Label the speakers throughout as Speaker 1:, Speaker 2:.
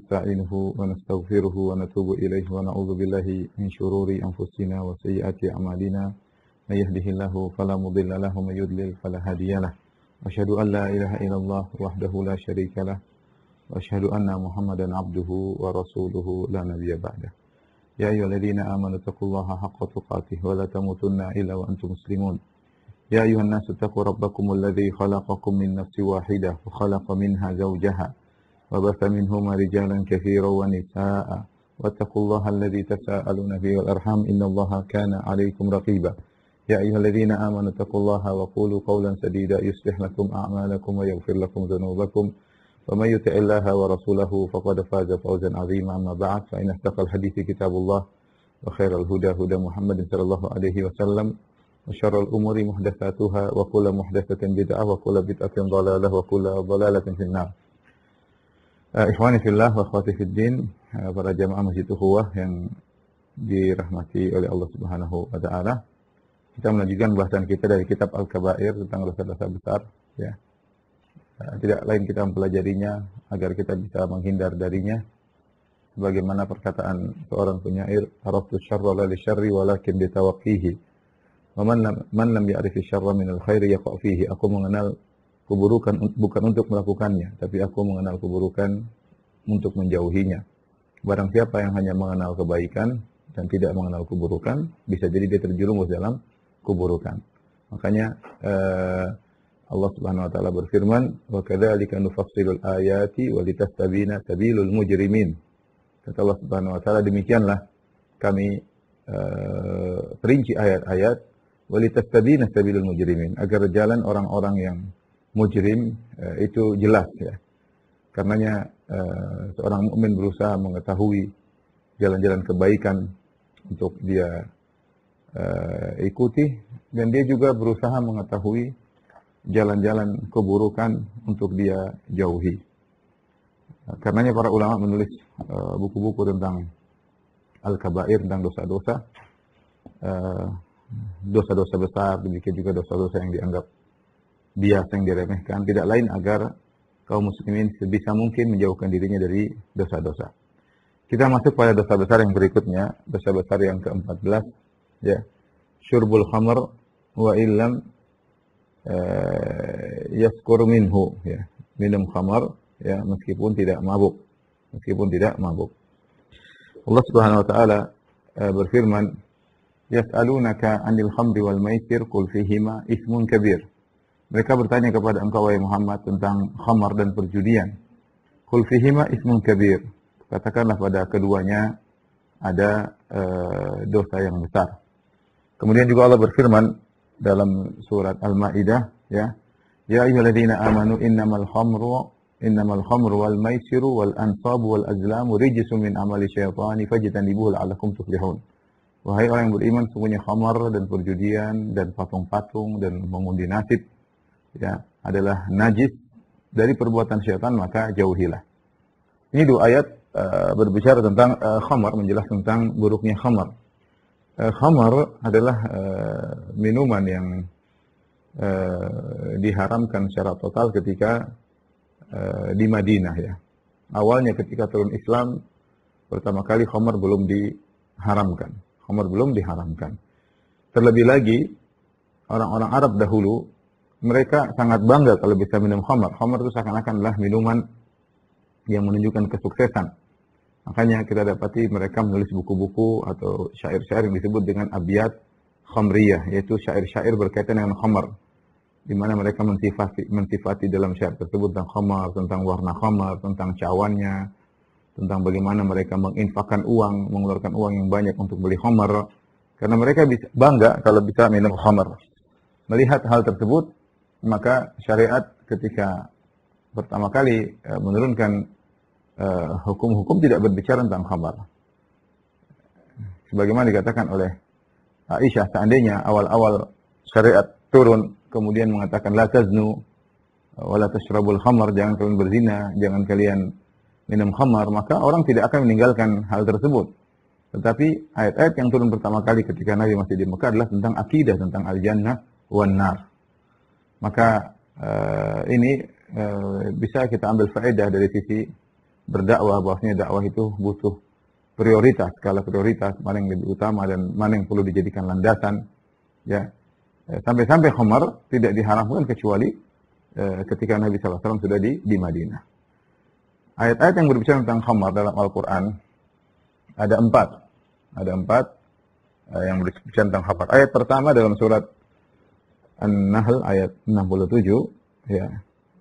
Speaker 1: ونستعينه ونستغفره ونتوب إليه ونعوذ بالله من شرور أنفسنا وسيئات أعمالنا من يهده الله فلا مضل له ومن يضلل فلا هادي له أشهد أن لا إله إلا الله وحده لا شريك له وأشهد أن محمدا عبده ورسوله لا نبي بعده يا أيها الذين آمنوا اتقوا الله حق تقاته ولا تموتن إلا وأنتم مسلمون يا أيها الناس اتقوا ربكم الذي خلقكم من نفس واحدة وخلق منها زوجها وبث منهما رجالا كثيرا ونساء واتقوا الله الذي تساءلون به والأرحام إن الله كان عليكم رقيبا يا أيها الذين آمنوا اتقوا الله وقولوا قولا سديدا يصلح لكم أعمالكم ويغفر لكم ذنوبكم ومن يطع الله ورسوله فقد فاز فوزا عظيما أما بعد فإن أصدق الحديث كتاب الله وخير الهدى هدى محمد صلى الله عليه وسلم وشر الأمور محدثاتها وكل محدثة بدعة وكل بدعة ضلالة وكل ضلالة في النار. Ikhwani fillah wa akhwati fiddin, para jamaah Masjid Ukhuwah yang dirahmati oleh Allah Subhanahu wa taala. Kita melanjutkan bahasan kita dari kitab Al-Kabair tentang dosa-dosa besar, ya. Tidak lain kita mempelajarinya agar kita bisa menghindar darinya. Sebagaimana perkataan seorang penyair, "Araftu syarra la li syarri walakin bi tawaqqihi. Wa man lam ya'rifi syarra min al-khairi yaqa' fihi." Aku mengenal keburukan bukan untuk melakukannya, tapi aku mengenal keburukan untuk menjauhinya. Barang siapa yang hanya mengenal kebaikan dan tidak mengenal keburukan, bisa jadi dia terjerumus dalam keburukan. Makanya Allah Subhanahu wa taala berfirman, "Wa kadzalika nufassilul ayati wa litastabina sabilul mujrimin." Kata Allah Subhanahu wa taala, demikianlah kami perinci ayat-ayat wa litastabina sabilul mujrimin, agar jalan orang-orang yang mujrim itu jelas, ya. Karenanya seorang mukmin berusaha mengetahui jalan-jalan kebaikan untuk dia ikuti, dan dia juga berusaha mengetahui jalan-jalan keburukan untuk dia jauhi. Karenanya para ulama menulis buku-buku tentang Al-Kabair, tentang dosa-dosa, dosa-dosa besar, demikian juga dosa-dosa yang dianggap biasa, yang diremehkan, tidak lain agar kaum muslimin sebisa mungkin menjauhkan dirinya dari dosa-dosa. Kita masuk pada dosa besar yang berikutnya, dosa besar yang ke-14, ya. Syurbul khamr wa illam yaskur minhu, ya. Minum khamar, ya, meskipun tidak mabuk. Meskipun tidak mabuk. Allah Subhanahu wa taala berfirman, "Yas'alunaka 'anil khamri wal maisir qul fihima ismun kabir." Mereka bertanya kepada engkau, wahai Muhammad, tentang khamar dan perjudian. Qul fihima ismun kabir. Katakanlah pada keduanya ada dosa yang besar. Kemudian juga Allah berfirman dalam surat Al-Maidah, ya, "Ya ayyuhalladzina amanu innamal khamru wal maisiru wal ansabu wal azlamu rijsun min amali syaitani fajtanibuhu la'allakum tuflihun." Wahai orang yang beriman, sungguhnya khamar dan perjudian dan patung-patung dan mengundi nasib, ya, adalah najis dari perbuatan syaitan, maka jauhilah. Ini dua ayat berbicara tentang khamar, menjelaskan tentang buruknya khamar. Khamar adalah minuman yang diharamkan secara total ketika di Madinah, ya. Awalnya ketika turun Islam pertama kali khamar belum diharamkan. Khamar belum diharamkan. Terlebih lagi orang-orang Arab dahulu, mereka sangat bangga kalau bisa minum khamar. Khamar itu seakan-akan adalah minuman yang menunjukkan kesuksesan. Makanya kita dapati mereka menulis buku-buku atau syair-syair yang disebut dengan abiyat khamriyah, yaitu syair-syair berkaitan dengan khamar, di mana mereka mensifati dalam syair tersebut tentang khamar, tentang warna khamar, tentang cawannya, tentang bagaimana mereka menginfakkan uang, mengeluarkan uang yang banyak untuk beli khamar, karena mereka bisa bangga kalau bisa minum khamar. Melihat hal tersebut, maka syariat ketika pertama kali menurunkan hukum-hukum tidak berbicara tentang khamar. Sebagaimana dikatakan oleh Aisyah, seandainya awal-awal syariat turun kemudian mengatakan la taznu wa la tashrabul khamar, jangan kalian berzina, jangan kalian minum khamar, maka orang tidak akan meninggalkan hal tersebut. Tetapi ayat-ayat yang turun pertama kali ketika Nabi masih di Mekah adalah tentang akidah, tentang al-jannah wan nar. Maka ini bisa kita ambil faedah dari sisi berdakwah bahwasanya dakwah itu butuh prioritas, skala prioritas, mana yang lebih utama dan mana yang perlu dijadikan landasan. Ya, sampai-sampai khamar tidak diharamkan kecuali ketika Nabi SAW sudah di Madinah. Ayat-ayat yang berbicara tentang khamar dalam Al-Quran ada empat. Yang berbicara tentang khamar. Ayat pertama dalam surat An-Nahl ayat 67, ya,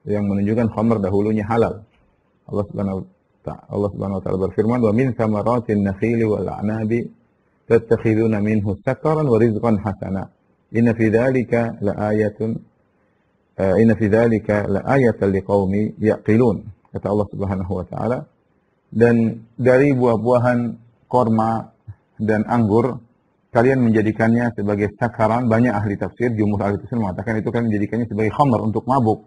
Speaker 1: yang menunjukkan khamar dahulunya halal. Allah Subhanahu wa taala berfirman, "Wa min thamaratin nakhili wal a'nabi tattakhiduna minhu sakaran wa rizqan hasana. Inna fi dzalika la'ayatan liqaumi yaqilun." Kata Allah Subhanahu wa taala, dan dari buah-buahan korma dan anggur kalian menjadikannya sebagai sakaran. Banyak ahli tafsir, jumhur ahli tafsir mengatakan itu kalian menjadikannya sebagai khamar untuk mabuk.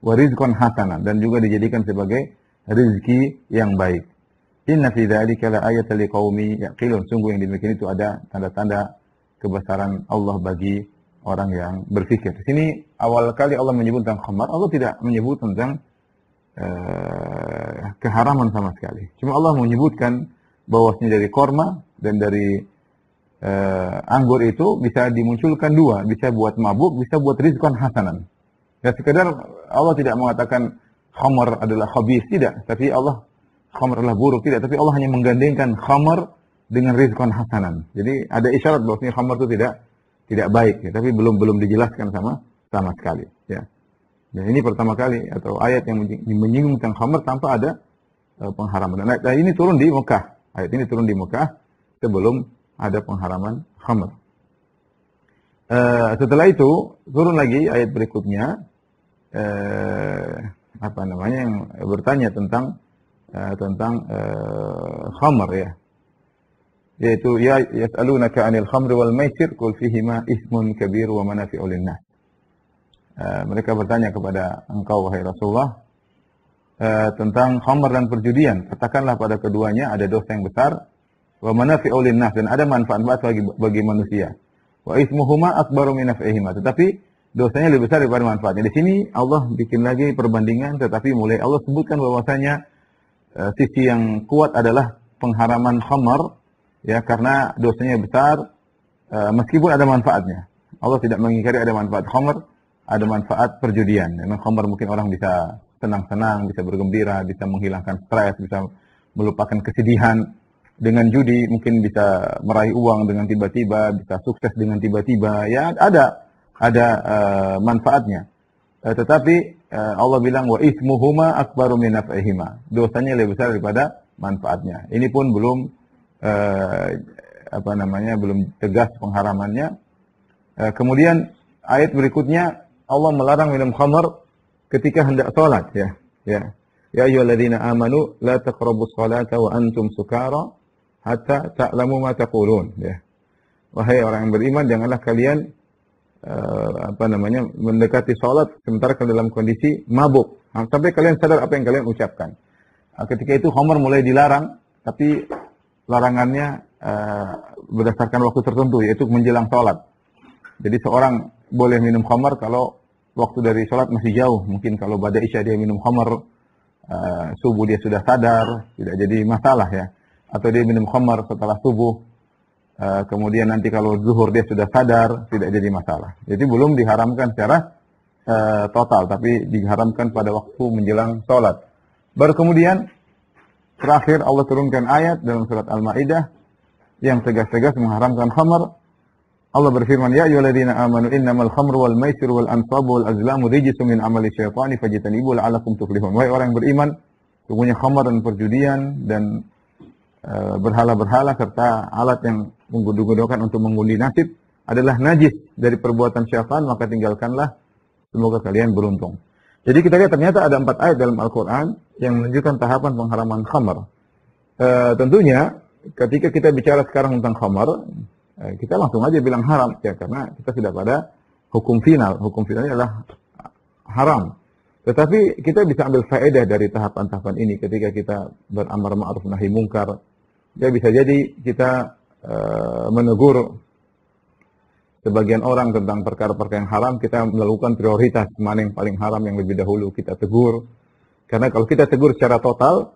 Speaker 1: Wa rizqan hasana, dan juga dijadikan sebagai rezeki yang baik. Inna fi dzalika la'ayatan liqaumi yaqilun. Sungguh yang demikian itu ada tanda-tanda kebesaran Allah bagi orang yang berfikir. Di sini awal kali Allah menyebut tentang khamar, Allah tidak menyebut tentang keharaman sama sekali. Cuma Allah menyebutkan bahwasanya dari korma dan dari anggur itu bisa dimunculkan dua, bisa buat mabuk, bisa buat rizqan hasanan. Ya, sekedar Allah tidak mengatakan khamar adalah khabith, tidak. Tapi Allah, khamar adalah buruk, tidak. Tapi Allah hanya menggandengkan khamar dengan rizqan hasanan. Jadi ada isyarat bahwasanya khamar itu tidak baik, ya. Tapi belum dijelaskan sama sekali. Ya. Dan ini pertama kali atau ayat yang menyinggung tentang khamar tanpa ada pengharaman. Dan ayat ini turun di Mekah. Ayat ini turun di Mekah sebelum ada pengharaman khamar. Setelah itu turun lagi ayat berikutnya. Yang bertanya tentang khamar, ya, yaitu yas'alunaka 'anil khamri wal maisir qul fihima ismun kabir wa manafi'u lin-nas. Mereka bertanya kepada engkau wahai Rasulullah tentang khamar dan perjudian. Katakanlah pada keduanya ada dosa yang besar, wa manafi'u lin-nas, dan ada manfaat bagi manusia. Wa ismuhuma akbaru min naf'ihima, tetapi dosanya lebih besar daripada manfaatnya. Di sini Allah bikin lagi perbandingan, tetapi mulai Allah sebutkan bahwasanya sisi yang kuat adalah pengharaman khamar, ya, karena dosanya besar meskipun ada manfaatnya. Allah tidak mengingkari ada manfaat khamar, ada manfaat perjudian. Memang khamar mungkin orang bisa senang-senang, bisa bergembira, bisa menghilangkan stres, bisa melupakan kesedihan. Dengan judi mungkin bisa meraih uang dengan tiba-tiba, bisa sukses dengan tiba-tiba. Ya, ada manfaatnya. Tetapi Allah bilang wa ismuhuma akbaru min naf'ihima. Dosanya lebih besar daripada manfaatnya. Ini pun belum belum tegas pengharamannya. Kemudian ayat berikutnya Allah melarang minum khamar ketika hendak salat, ya. Ya ayyuhalladzina amanu la taqrabus salata wa antum sukara hatta ta'lamu ma taqulun, ya. Wahai orang yang beriman, janganlah kalian mendekati salat sementara kalian dalam kondisi mabuk, sampai kalian sadar apa yang kalian ucapkan. Ketika itu khamar mulai dilarang, tapi larangannya berdasarkan waktu tertentu, yaitu menjelang salat. Jadi seorang boleh minum khamar kalau waktu dari salat masih jauh. Mungkin kalau pada isya dia minum khamar, subuh dia sudah sadar, tidak jadi masalah, ya. Atau dia minum khamar setelah subuh, kemudian nanti kalau zuhur dia sudah sadar, tidak jadi masalah. Jadi belum diharamkan secara total, tapi diharamkan pada waktu menjelang sholat. Baru kemudian terakhir Allah turunkan ayat dalam surat Al-Maidah yang tegas-tegas mengharamkan khamar. Allah berfirman, ya ayyuhalladzina amanu innamal khamru wal maisiru wal ansabu wal azlamu rijsun min amali syaitani fajtanibuhu la'allakum tuflihun. Wahai orang yang beriman, sungguhnya khamar dan perjudian dan berhala-berhala serta alat yang menggunakan untuk mengundi nasib adalah najis dari perbuatan syaitan, maka tinggalkanlah, semoga kalian beruntung. Jadi kita lihat ternyata ada 4 ayat dalam Al-Quran yang menunjukkan tahapan pengharaman khamar. Tentunya ketika kita bicara sekarang tentang khamar, kita langsung aja bilang haram, ya, karena kita sudah pada hukum final. Hukum finalnya adalah haram. Tetapi kita bisa ambil faedah dari tahapan-tahapan ini ketika kita beramar ma'ruf nahi mungkar. Ya, bisa jadi kita menegur sebagian orang tentang perkara-perkara yang haram, kita melakukan prioritas mana yang paling haram yang lebih dahulu kita tegur. Karena kalau kita tegur secara total,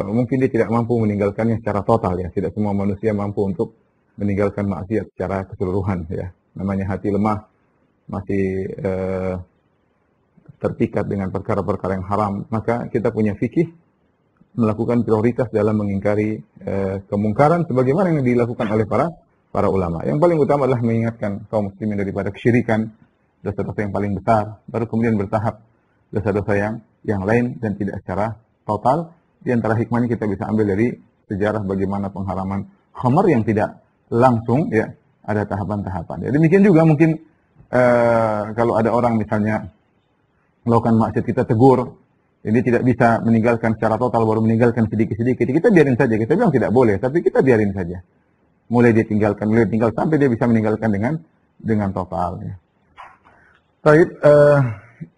Speaker 1: mungkin dia tidak mampu meninggalkannya secara total ya. Tidak semua manusia mampu untuk meninggalkan maksiat secara keseluruhan ya. Namanya hati lemah, masih terpikat dengan perkara-perkara yang haram, maka kita punya fikih melakukan prioritas dalam mengingkari kemungkaran sebagaimana yang dilakukan oleh para ulama. Yang paling utama adalah mengingatkan kaum muslimin daripada kesyirikan, dosa-dosa yang paling besar, baru kemudian bertahap dosa-dosa yang lain dan tidak secara total. Di antara hikmahnya kita bisa ambil dari sejarah bagaimana pengharaman khamar yang tidak langsung ya, ada tahapan-tahapan. Ya, demikian juga mungkin kalau ada orang misalnya melakukan maksiat, kita tegur, ini tidak bisa meninggalkan secara total, baru meninggalkan sedikit-sedikit, kita biarin saja. Kita bilang tidak boleh, tapi kita biarin saja. Mulai dia tinggalkan, sampai dia bisa meninggalkan dengan total. Ya. Baik,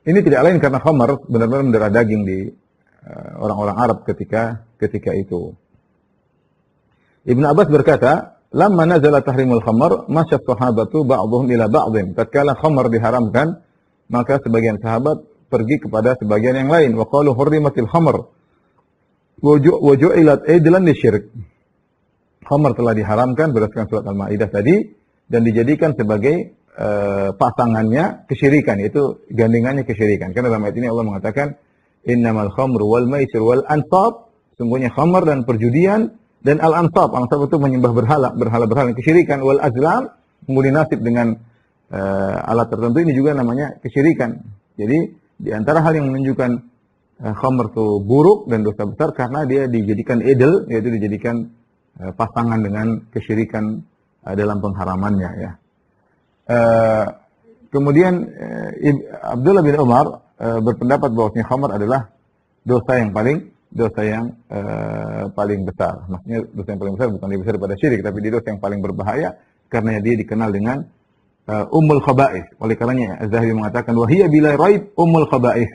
Speaker 1: ini tidak lain karena khamar benar-benar mendarah daging di orang-orang Arab ketika itu. Ibnu Abbas berkata, "Lamma nazala tahrimul khamar, masya sahabatu ba'dhum ila ba'dhin." Tatkala khamar diharamkan, maka sebagian sahabat pergi kepada sebagian yang lain. Wa qalu hurrimatil khamr wa ju'ilat idlan lisyirik. Khamr telah diharamkan berdasarkan surat Al-Maidah tadi dan dijadikan sebagai pasangannya kesyirikan, yaitu gandingannya kesyirikan. Karena dalam ayat ini Allah mengatakan innamal khamru wal maisir wal ansab, sungguhnya khamr dan perjudian dan al-ansab. Al-ansab itu menyembah berhala kesyirikan, wal azlam, mengundi nasib dengan alat tertentu, ini juga namanya kesyirikan. Jadi di antara hal yang menunjukkan khamr itu buruk dan dosa besar karena dia dijadikan idol, yaitu dijadikan pasangan dengan kesyirikan dalam pengharamannya ya. Kemudian Abdullah bin Umar berpendapat bahwasanya khamr adalah dosa yang paling besar. Maksudnya dosa yang paling besar bukan lebih besar daripada syirik, tapi dia dosa yang paling berbahaya karena dia dikenal dengan ummul khaba'ith. Oleh karenanya Az-Zahabi mengatakan wahiyya bila raib ummul khaba'ith.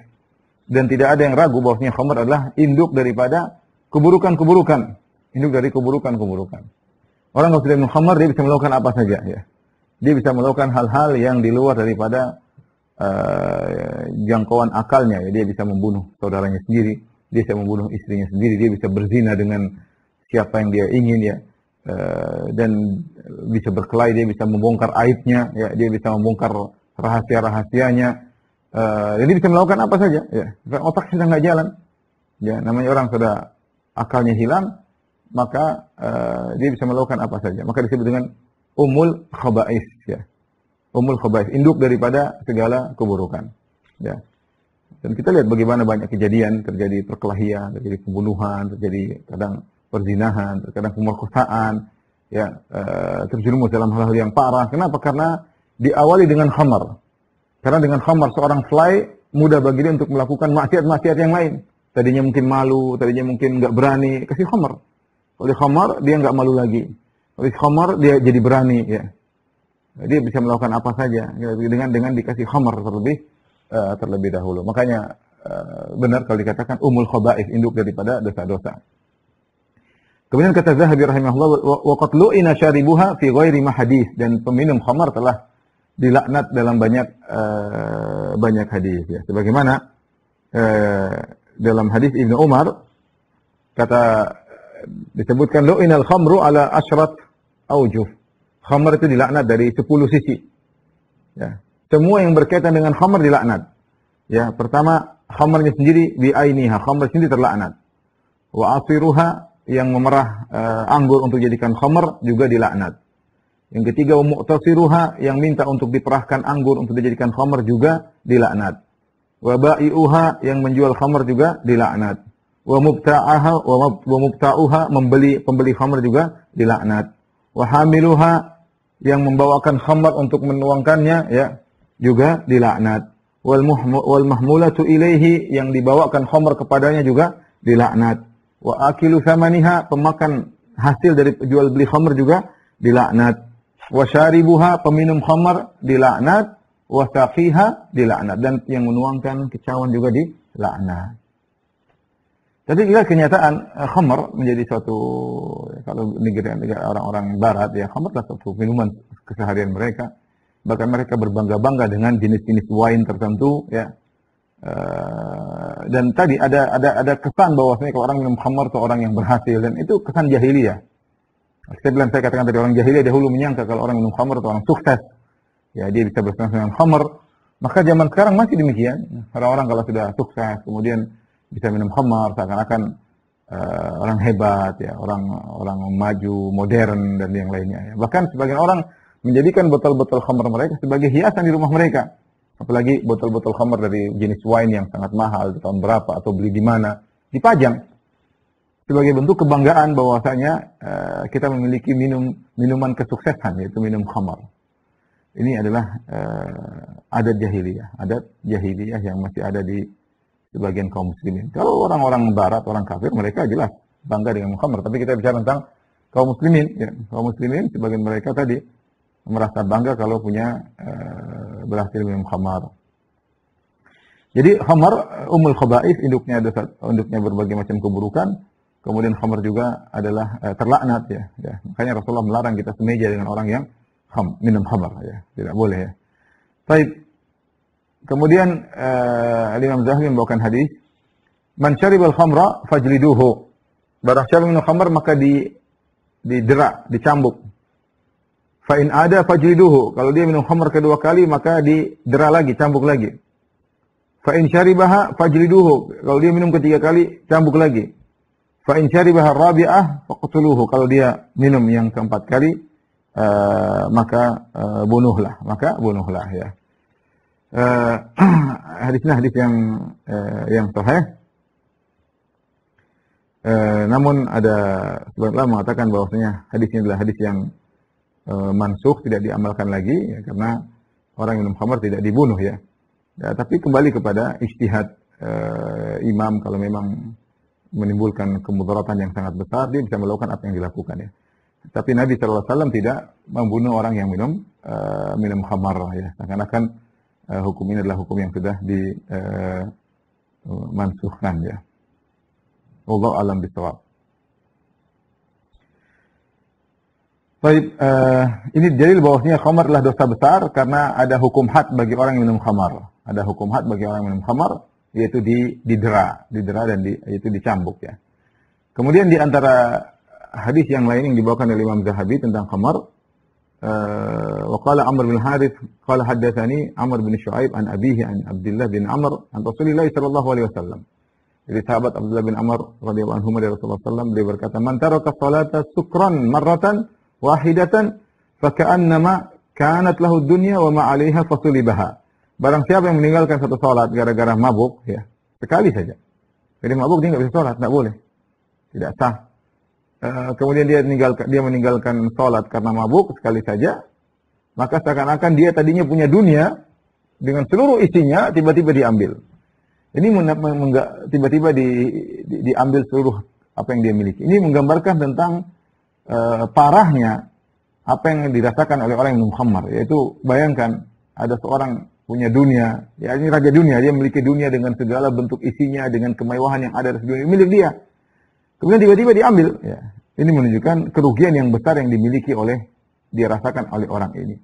Speaker 1: Dan tidak ada yang ragu bahwasanya khamr adalah induk daripada keburukan-keburukan. Induk dari keburukan-keburukan. Orang kalau sudah minum khamr, dia bisa melakukan apa saja ya. Dia bisa melakukan hal-hal yang di luar daripada jangkauan akalnya ya. Dia bisa membunuh saudaranya sendiri, dia bisa membunuh istrinya sendiri, dia bisa berzina dengan siapa yang dia ingin ya. Dan bisa berkelahi, dia bisa membongkar aibnya, ya, dia bisa membongkar rahasia-rahasianya, jadi bisa melakukan apa saja, ya. Otak sudah nggak jalan, ya, namanya orang sudah akalnya hilang, maka dia bisa melakukan apa saja. Maka disebut dengan umul khaba'is, ya, umul khaba'is, induk daripada segala keburukan, ya. Dan kita lihat bagaimana banyak kejadian terjadi perkelahian, terjadi pembunuhan, terjadi kadang perzinahan, terkadang pemerkosaan, ya, terjerumus dalam hal-hal yang parah. Kenapa? Karena diawali dengan khamar. Karena dengan khamar seorang fly mudah bagi dia untuk melakukan maksiat-maksiat yang lain. Tadinya mungkin malu, tadinya mungkin nggak berani, kasih khamar. Oleh khamar dia nggak malu lagi. Oleh khamar dia jadi berani, ya. Dia bisa melakukan apa saja ya, dengan dikasih khamar terlebih dahulu. Makanya benar kalau dikatakan umul khaba'ith, induk daripada dosa-dosa. Kemudian kata Zahabi rahimahullah, wa qad lu'ina syaribuha fi ghairi ma hadis, dan peminum khamar telah dilaknat dalam banyak hadis ya. Sebagaimana dalam hadis Ibnu Umar disebutkan lu'inal khamru ala asyrat aujuh. Khamar itu dilaknat dari 10 sisi. Ya. Semua yang berkaitan dengan khamar dilaknat. Ya, pertama khamarnya sendiri bi ainiha, khamar sendiri terlaknat. Wa asiruha, yang memerah anggur untuk jadikan khamr juga dilaknat. Yang ketiga, mu'tasiruha, yang minta untuk diperahkan anggur untuk dijadikan khamr juga dilaknat. Wa ba'i'uha, yang menjual khamr juga dilaknat. Wa mubta'uha, pembeli khamr juga dilaknat. Wa hamiluha, yang membawakan khamr untuk menuangkannya ya juga dilaknat. Wal mahmulatu ilaihi, yang dibawakan khamr kepadanya juga dilaknat. Wa akilu thamaniha, pemakan hasil dari jual beli khamr juga dilaknat. Wa syaribuha, peminum khamr dilaknat. Wa saqiha dilaknat, dan yang menuangkan kicauan juga dilaknat. Jadi kita kenyataan khamr menjadi suatu, kalau negara orang-orang barat ya, khamr adalah suatu minuman keseharian mereka. Bahkan mereka berbangga-bangga dengan jenis-jenis wine tertentu ya. Dan tadi ada kesan bahwasanya kalau orang minum khamar itu orang yang berhasil, dan itu kesan jahiliyah. Saya katakan tadi, orang jahiliyah dahulu menyangka kalau orang minum khamar itu orang sukses. Ya, dia bisa bersenang-senang khamar. Maka zaman sekarang masih demikian. Orang-orang kalau sudah sukses kemudian bisa minum khamar seakan-akan orang hebat, ya, orang maju, modern dan yang lainnya. Ya. Bahkan sebagian orang menjadikan botol-botol khamar mereka sebagai hiasan di rumah mereka. Apalagi botol-botol khamar dari jenis wine yang sangat mahal, di tahun berapa atau beli di mana, dipajang sebagai bentuk kebanggaan bahwasanya kita memiliki minuman kesuksesan, yaitu minum khamar. Ini adalah adat jahiliyah yang masih ada di sebagian kaum muslimin. Kalau orang-orang barat, orang kafir, mereka jelas bangga dengan khamar. Tapi kita bicara tentang kaum muslimin, ya. Kaum muslimin sebagian mereka tadi merasa bangga kalau punya berhasil minum khamar. Jadi khamar umul khaba'ith, induknya berbagai macam keburukan. Kemudian khamar juga adalah terlaknat, ya. Makanya Rasulullah melarang kita semeja dengan orang yang minum khamar, ya. Tidak boleh, ya. Baik. Kemudian Imam Zahabi membawakan hadis, "Man syaribal khamra fajliduhu." Barang siapa minum khamar maka didera, dicambuk. Fa in ada fajliduhu. Kalau dia minum khamar kedua kali maka didera lagi, cambuk lagi. Fa in syaribaha fajliduhu. Kalau dia minum ketiga kali, cambuk lagi. Fa in syaribaha rabi'ah faqtuluhu. Kalau dia minum yang keempat kali, maka bunuhlah, ya. Hadisnya hadis yang sahih. Namun ada sebagian ulama mengatakan bahwasanya hadisnya adalah hadis yang mansukh, tidak diamalkan lagi, ya, karena orang minum khamar tidak dibunuh, ya. Ya, tapi kembali kepada ijtihad imam, kalau memang menimbulkan kemudaratan yang sangat besar, dia bisa melakukan apa yang dilakukan, ya. Tapi Nabi SAW tidak membunuh orang yang minum khamar, ya. Seakan-akan hukum ini adalah hukum yang sudah dimansukhkan, ya. Wallahu a'lam bishawab. Baik, ini dalil bahwasanya khamar adalah dosa besar karena ada hukum had bagi orang yang minum khamar. Ada hukum had bagi orang yang minum khamar, yaitu didera dan yaitu dicambuk, ya. Kemudian di antara hadis yang lain yang dibawakan oleh Imam Zahabi tentang khamar, wa qala Amr bin Harith qala haddatsani Amr bin Shu'aib an abihi an Abdullah bin Amr an Rasulillah sallallahu alaihi wasallam. Jadi sahabat Abdullah bin Amr radhiyallahu anhu dari Rasulullah sallallahu beliau berkata, "Man taraka salata sukran marratan wahidatan faka'annama kanat lahu dunya wa ma 'alaiha fasulibaha." Barang siapa yang meninggalkan satu salat gara-gara mabuk, ya, sekali saja. Jadi mabuk dia enggak bisa salat, enggak boleh. Tidak sah. Kemudian dia meninggalkan salat karena mabuk sekali saja, maka seakan-akan dia tadinya punya dunia dengan seluruh isinya tiba-tiba diambil. Ini tiba-tiba diambil seluruh apa yang dia miliki. Ini menggambarkan tentang parahnya apa yang dirasakan oleh orang yang minum khamar, yaitu bayangkan ada seorang punya dunia, ya, ini raja dunia, dia memiliki dunia dengan segala bentuk isinya, dengan kemewahan yang ada di dunia milik dia. Kemudian tiba-tiba diambil, ya. Ini menunjukkan kerugian yang besar yang dirasakan oleh orang ini.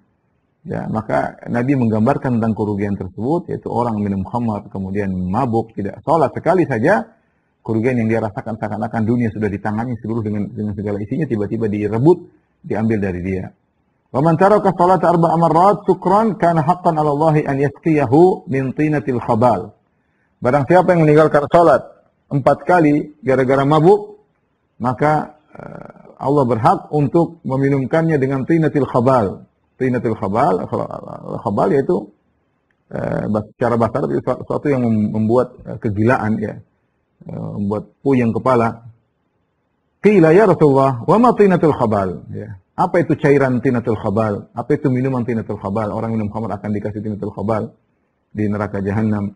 Speaker 1: Ya, maka Nabi menggambarkan tentang kerugian tersebut, yaitu orang minum khamar kemudian mabuk, tidak salat sekali saja, kerugian yang dia rasakan seakan-akan dunia sudah ditangani seluruh dengan segala isinya, tiba-tiba direbut, diambil dari dia. Wa man taraka salata arba'a marrat sukran kana haqqan 'ala Allah an yasqiyahu min tinatil khabal. Barang siapa yang meninggalkan salat 4 kali gara-gara mabuk, maka Allah berhak untuk meminumkannya dengan tinatil khabal. Tinatil khabal yaitu secara bahasa Arab sesuatu yang membuat kegilaan, ya. Membuat puyeng kepala. Qila ya Rasulullah, wa ma tinatul khabal? Ya. Apa itu cairan tinatul khabal? Apa itu minuman tinatul khabal? Orang minum khamar akan dikasih tinatul khabal di neraka jahanam.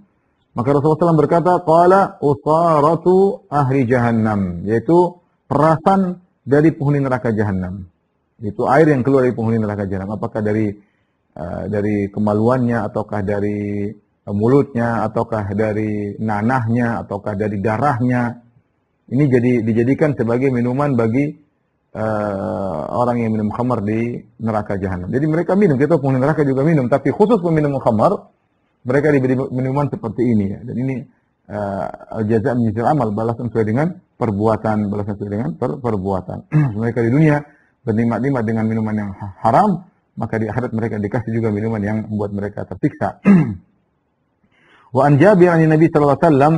Speaker 1: Maka Rasulullah SAW berkata, qala usaratu ahli jahannam, yaitu perasan dari penghuni neraka jahanam. Itu air yang keluar dari penghuni neraka jahanam. Apakah dari kemaluannya, ataukah dari mulutnya, ataukah dari nanahnya, ataukah dari darahnya. Ini dijadikan sebagai minuman bagi orang yang minum khamar di neraka jahanam. Jadi mereka minum, kita penghuni neraka juga minum, tapi khusus peminum khamar, mereka diberi minuman seperti ini ya. Dan ini al-jaza' min jinsil amal, balasan sesuai dengan perbuatan, balasan sesuai dengan perbuatan. Mereka di dunia bernikmat-nikmat dengan minuman yang haram, maka di akhirat mereka dikasih juga minuman yang membuat mereka tersiksa. Wa an Jabir an Nabi sallallahu alaihi wasallam,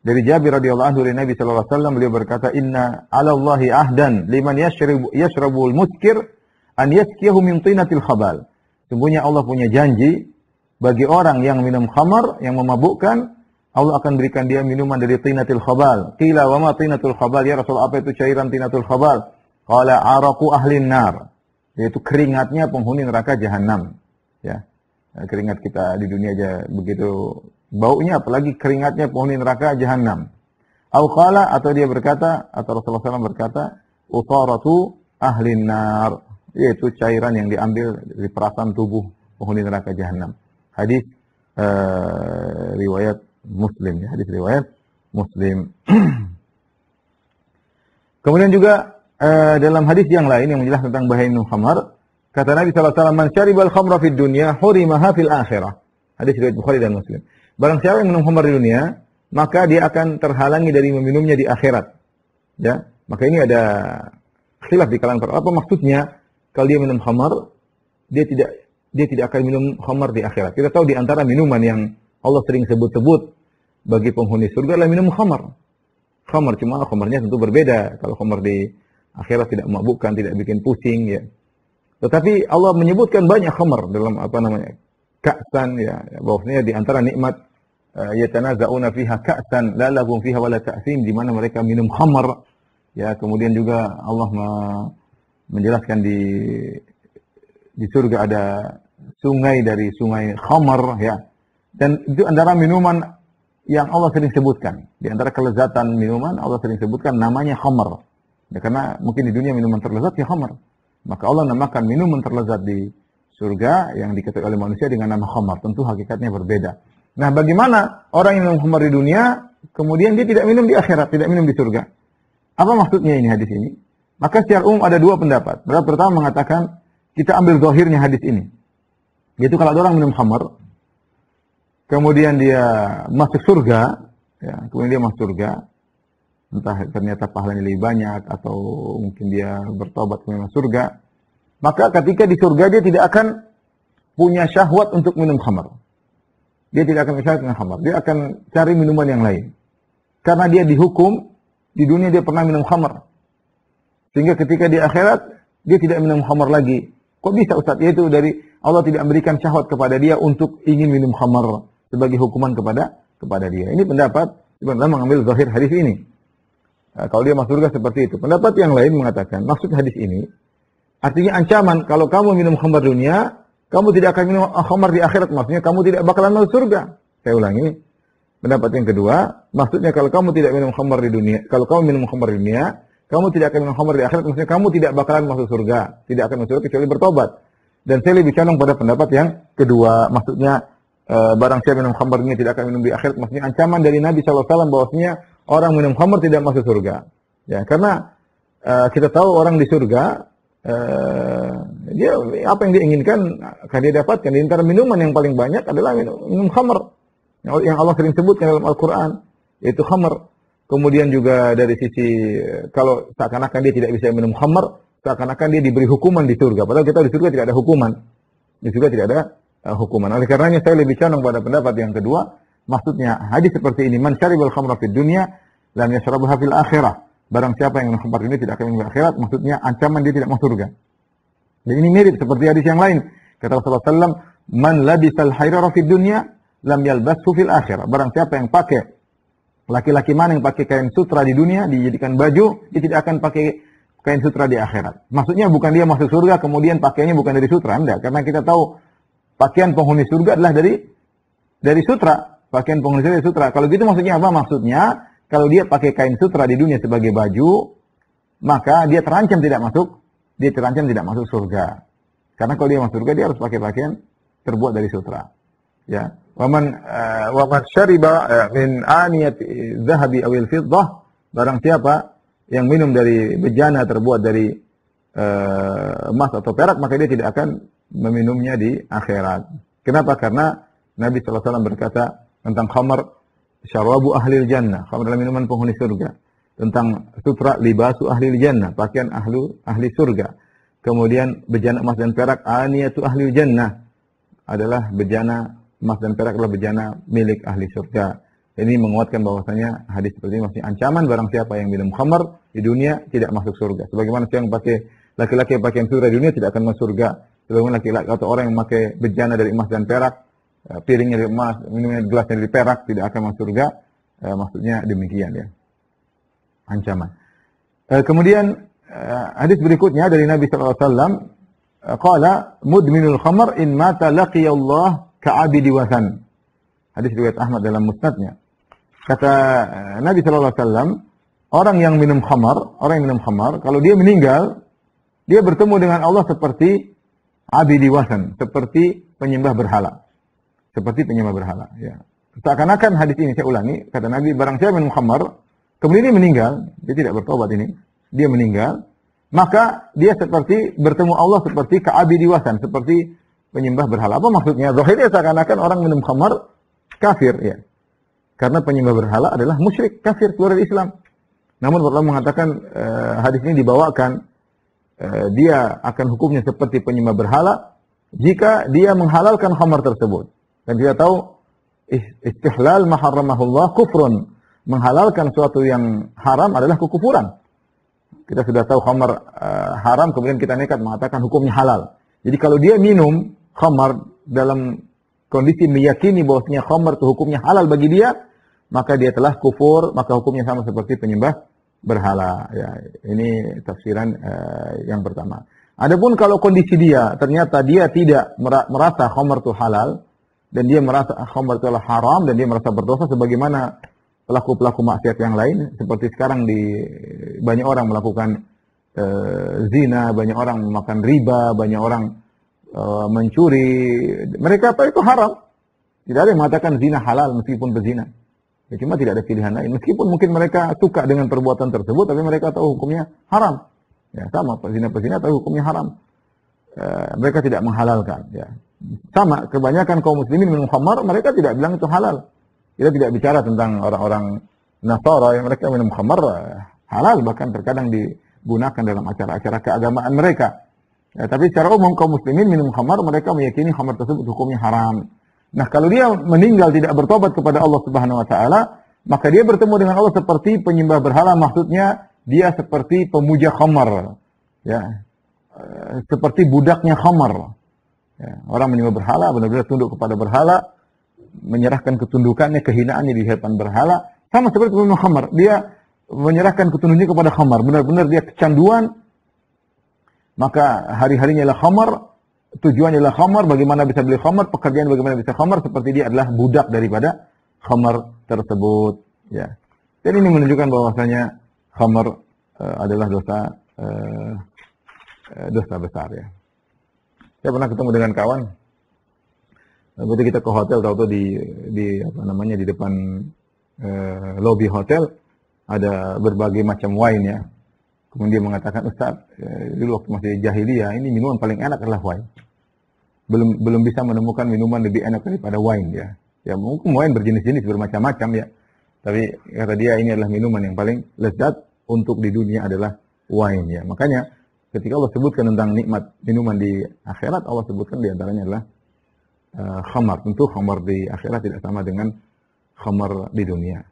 Speaker 1: dari Jabir radhiyallahu anhu dari Nabi sallallahu alaihi wasallam, beliau berkata, "Inna 'ala Allahi ahdan liman yashrabul muskir an yaskiyahu min tinatil khabal." Sungguhnya Allah punya janji bagi orang yang minum khamar, yang memabukkan, Allah akan berikan dia minuman dari tinatil khabal. Qila wa ma tinatul khabal, ya Rasul, apa itu cairan tinatul khabal? Qala araqu ahlin nar, yaitu keringatnya penghuni neraka jahanam. Ya. Keringat kita di dunia aja begitu baunya, apalagi keringatnya penghuni neraka jahanam. Au qala, atau dia berkata, atau Rasulullah SAW berkata, utaratu ahlin nar, yaitu cairan yang diambil dari perasaan tubuh penghuni neraka jahanam. Hadis riwayat Muslim, ya, hadis riwayat Muslim. Kemudian juga dalam hadis yang lain yang menjelaskan tentang bahaya minum khamar, kata Nabi sallallahu alaihi wasallam, "Man syaribal khamra fid dunya hurimaha fil akhirah." Hadis riwayat Bukhari dan Muslim. Barang siapa yang minum khamar di dunia, maka dia akan terhalangi dari meminumnya di akhirat. Ya, maka ini ada khilaf di kalangan para, apa maksudnya kalau dia minum khamar, dia tidak akan minum khamar di akhirat. Kita tahu di antara minuman yang Allah sering sebut-sebut bagi penghuni surga adalah minum khamar. Khamar, cuma khamarnya tentu berbeda. Kalau khamar di akhirat tidak memabukkan, tidak bikin pusing, ya. Tetapi Allah menyebutkan banyak khamar dalam ka'san, ya. Bahwasanya di antara nikmat yatanaza'una fiha ka'san la lahum fiha wala ta'sim, di mana mereka minum khamar. Ya, kemudian juga Allah menjelaskan di surga ada sungai dari sungai khamar, ya. Dan itu antara minuman yang Allah sering sebutkan. Di antara kelezatan minuman Allah sering sebutkan namanya khamar. Ya, karena mungkin di dunia minuman terlezat ya khamar. Maka Allah namakan minuman terlezat di surga yang diketahui oleh manusia dengan nama khamar. Tentu hakikatnya berbeda. Nah, bagaimana orang yang minum khamar di dunia, kemudian dia tidak minum di akhirat, tidak minum di surga? Apa maksudnya ini hadis ini? Maka secara umum ada dua pendapat. Pendapat pertama mengatakan, kita ambil zahirnya hadis ini. Yaitu kalau ada orang minum khamar, kemudian dia masuk surga, ya, kemudian dia masuk surga, entah ternyata pahalanya lebih banyak, atau mungkin dia bertobat kemudian masuk surga, maka ketika di surga dia tidak akan punya syahwat untuk minum khamar. Dia tidak akan syahwat dengan khamar. Dia akan cari minuman yang lain. Karena dia dihukum, di dunia dia pernah minum khamar. Sehingga ketika di akhirat, dia tidak minum khamar lagi. Kok bisa Ustaz? Yaitu dari Allah tidak memberikan syahwat kepada dia untuk ingin minum khamar sebagai hukuman kepada dia. Ini pendapat sebenarnya mengambil zahir hadis ini. Nah, kalau dia masuk surga seperti itu. Pendapat yang lain mengatakan maksud hadis ini artinya ancaman, kalau kamu minum khamar dunia, kamu tidak akan minum khamar di akhirat. Maksudnya kamu tidak bakalan masuk surga. Saya ulangi. Pendapat yang kedua, maksudnya kalau kamu tidak minum khamar di dunia, kalau kamu minum khamar di dunia, kamu tidak akan minum khamar di akhirat. Maksudnya kamu tidak bakalan masuk surga, tidak akan masuk surga kecuali bertobat. Dan saya lebih condong pada pendapat yang kedua, maksudnya barang siapa minum khamar ini tidak akan minum di akhirat. Maksudnya ancaman dari Nabi SAW bahwasanya orang minum khamar tidak masuk surga. Ya, karena kita tahu orang di surga, dia apa yang dia inginkan akan dia dapatkan. Di antara minuman yang paling banyak adalah minum khamar yang Allah sering sebutkan dalam Al-Quran, yaitu khamar. Kemudian juga dari sisi kalau seakan-akan dia tidak bisa minum khamar, seakan-akan dia diberi hukuman di surga. Padahal kita di surga tidak ada hukuman. Di surga tidak ada hukuman. Oleh karenanya saya lebih condong pada pendapat yang kedua. Maksudnya hadis seperti ini, man syaribal khamra fid dunya lam yashrabha fil akhirah. Barang siapa yang minum khamar ini tidak akan minum di akhirat, maksudnya ancaman dia tidak masuk surga. Dan ini mirip seperti hadis yang lain. Kata Rasulullah SAW, man labisal hairara fid dunya lam yalbashu fil akhirah. Barang siapa yang pakai, laki-laki mana yang pakai kain sutra di dunia, dijadikan baju, dia tidak akan pakai kain sutra di akhirat. Maksudnya bukan dia masuk surga, kemudian pakaiannya bukan dari sutra. Enggak, karena kita tahu pakaian penghuni surga adalah dari sutra. Pakaian penghuni surga dari sutra. Kalau gitu maksudnya apa? Maksudnya, kalau dia pakai kain sutra di dunia sebagai baju, maka dia terancam tidak masuk surga. Karena kalau dia masuk surga, dia harus pakai pakaian terbuat dari sutra. Ya. Waman syariba min aniyat zahabi awil fiddah, barang siapa yang minum dari bejana terbuat dari emas atau perak, maka dia tidak akan meminumnya di akhirat. Kenapa? Karena Nabi SAW berkata tentang khamar, syarabu ahlil jannah, khamar adalah minuman penghuni surga. Tentang sutra, libasu ahlil jannah, pakaian ahli surga. Kemudian bejana emas dan perak, aniyatu ahlil jannah, adalah bejana emas dan perak adalah bejana milik ahli surga. Ini menguatkan bahwasanya hadis seperti ini maksudnya ancaman barang siapa yang minum khamar di dunia tidak masuk surga. Sebagaimana yang pakai laki-laki yang pakai surga di dunia tidak akan masuk surga. Sebagaimana laki-laki atau orang yang memakai bejana dari emas dan perak, piringnya dari emas, minumnya gelasnya dari perak, tidak akan masuk surga. Maksudnya demikian ya. Ancaman. Kemudian hadis berikutnya dari Nabi SAW, qala mudminul khamar in mata laqiyallah ka'abidi wasan. Hadis riwayat Ahmad dalam musnadnya. Kata Nabi SAW, orang yang minum khamar, kalau dia meninggal, dia bertemu dengan Allah seperti abidi wasan, seperti penyembah berhala. Seperti penyembah berhala. Ya. Seakan-akan hadis ini, saya ulangi, kata Nabi, barang siapa minum khamar, kemudian dia meninggal, dia tidak bertobat ini, dia meninggal, maka dia seperti bertemu Allah seperti ka'abidi wasan, seperti penyembah berhala. Apa maksudnya? Zahirnya seakan-akan orang minum khamar kafir, ya. Karena penyembah berhala adalah musyrik, kafir, keluar dari Islam. Namun Allah mengatakan hadis ini dibawakan dia akan hukumnya seperti penyembah berhala jika dia menghalalkan khamar tersebut. Dan kita tahu istihlal ma harramahullah kufrun. Menghalalkan suatu yang haram adalah kekufuran. Kita sudah tahu khamar haram, kemudian kita nekat mengatakan hukumnya halal. Jadi kalau dia minum khamar dalam kondisi meyakini bahwasanya khamar itu hukumnya halal bagi dia, maka dia telah kufur, maka hukumnya sama seperti penyembah berhala. Ya, ini tafsiran yang pertama. Adapun kalau kondisi dia ternyata dia tidak merasa khamar itu halal dan dia merasa khamar itu adalah haram dan dia merasa berdosa sebagaimana pelaku-pelaku maksiat yang lain, seperti sekarang banyak orang melakukan zina, banyak orang memakan riba, banyak orang mencuri, mereka tahu itu haram. Tidak ada yang mengatakan zina halal meskipun berzina. Ya, cuma tidak ada pilihan lain. Meskipun mungkin mereka suka dengan perbuatan tersebut, tapi mereka tahu hukumnya haram. Ya, sama pezina tahu hukumnya haram. Mereka tidak menghalalkan. Ya. Sama, kebanyakan kaum muslimin minum khamar, mereka tidak bilang itu halal. Kita tidak bicara tentang orang-orang Nasara yang mereka minum khamar halal, bahkan terkadang digunakan dalam acara-acara keagamaan mereka. Ya, tapi secara umum kaum muslimin minum khamar, mereka meyakini khamar tersebut hukumnya haram. Nah, kalau dia meninggal tidak bertobat kepada Allah Subhanahu wa taala, maka dia bertemu dengan Allah seperti penyembah berhala, maksudnya dia seperti pemuja khamar. Ya. Seperti budaknya khamar. Ya, orang menyembah berhala benar-benar tunduk kepada berhala, menyerahkan ketundukannya, kehinaannya di hadapan berhala, sama seperti peminum khamar. Dia menyerahkan ketundukannya kepada khamar, benar-benar dia kecanduan. Maka hari-harinya adalah khamar, tujuannya adalah khamar, bagaimana bisa beli khamar, pekerjaan bagaimana bisa khamar, seperti dia adalah budak daripada khamar tersebut. Ya. Dan ini menunjukkan bahwasanya khamar adalah dosa besar ya. Saya pernah ketemu dengan kawan. Waktu kita ke hotel, tahu-tahu di depan lobi hotel ada berbagai macam wine ya. Kemudian dia mengatakan, Ustaz, dulu waktu masih jahiliyah, ini minuman paling enak adalah wine. Belum bisa menemukan minuman lebih enak daripada wine ya. Ya mungkin wine berjenis-jenis bermacam-macam ya. Tapi kata dia ini adalah minuman yang paling lezat untuk di dunia adalah wine ya. Makanya ketika Allah sebutkan tentang nikmat minuman di akhirat, Allah sebutkan di antaranya adalah khamar. Tentu khamar di akhirat tidak sama dengan khamar di dunia.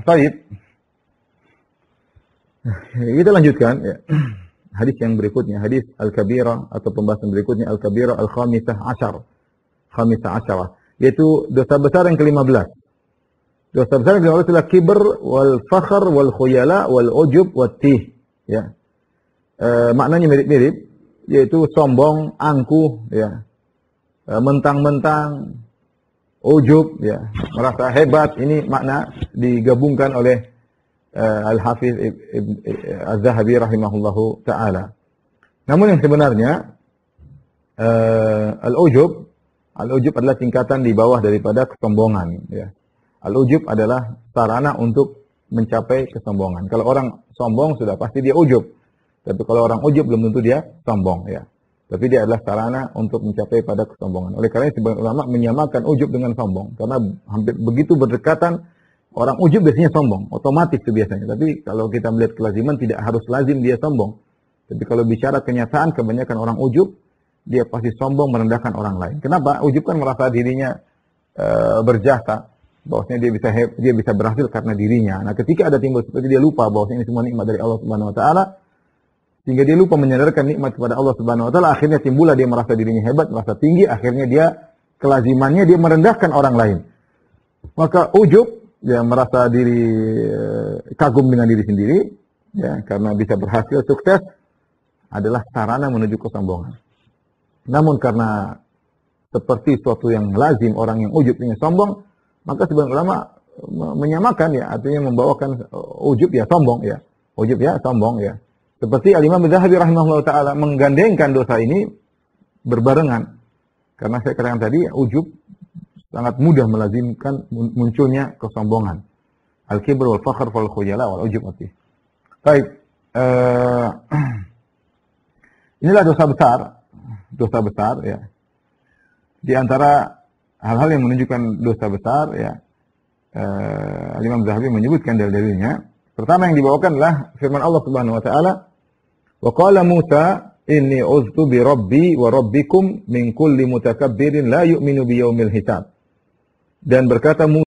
Speaker 1: Baik. Kita lanjutkan ya. Hadis yang berikutnya, hadis Al-Kabirah atau pembahasan berikutnya Al-Kabirah Al-Khamisah Asyarah, yaitu dosa besar yang ke-15. Dosa besar yang ke-15 adalah kibr wal fakhr wal khuyala wal ujub wat tih ya. Maknanya mirip-mirip, yaitu sombong, angkuh ya. Mentang-mentang, ujub ya, merasa hebat. Ini makna digabungkan oleh Al-Hafiz Az-Zahabi rahimahullahu ta'ala. Namun yang sebenarnya Al-Ujub adalah tingkatan di bawah daripada kesombongan ya. Al-Ujub adalah sarana untuk mencapai kesombongan. Kalau orang sombong sudah pasti dia ujub. Tapi kalau orang ujub belum tentu dia sombong ya. tapi dia adalah sarana untuk mencapai pada kesombongan. Oleh karena itu sebagian ulama menyamakan ujub dengan sombong, karena hampir begitu berdekatan. Orang ujub biasanya sombong, otomatis itu biasanya. Tapi kalau kita melihat kelaziman tidak harus lazim dia sombong. Tapi kalau bicara kenyataan, kebanyakan orang ujub dia pasti sombong merendahkan orang lain. Kenapa? Ujub kan merasa dirinya berjasa, bahwasanya dia bisa berhasil karena dirinya. Nah, ketika ada timbul seperti dia lupa bahwasanya ini semua nikmat dari Allah Subhanahu wa taala, sehingga dia lupa menyandarkan nikmat kepada Allah Subhanahu wa taala, akhirnya timbullah dia merasa dirinya hebat, merasa tinggi, akhirnya dia kelazimannya dia merendahkan orang lain. Maka ujub ya merasa diri kagum dengan diri sendiri, ya karena bisa berhasil sukses adalah sarana menuju kesombongan. Namun karena seperti suatu yang lazim orang yang ujub dengan sombong, maka sebagian ulama menyamakan ya, artinya membawakan ujub ya sombong ya, ujub ya sombong ya. Seperti Al-Imam Az-Zahabi rahimahullah taala menggandengkan dosa ini berbarengan. Karena saya katakan tadi ujub sangat mudah melazimkan munculnya kesombongan. Al-kibr wal fakhr wal khuyala wal ujub mati. Baik. Inilah dosa besar ya. Di antara hal-hal yang menunjukkan dosa besar ya, Imam Zahabi menyebutkan dalil-dalilnya. Pertama yang dibawakan adalah firman Allah Subhanahu wa taala, "Wa qala Musa inni uztu bi rabbi wa rabbikum min kulli mutakabbirin la yu'minu bi yaumil hisab." Dan berkata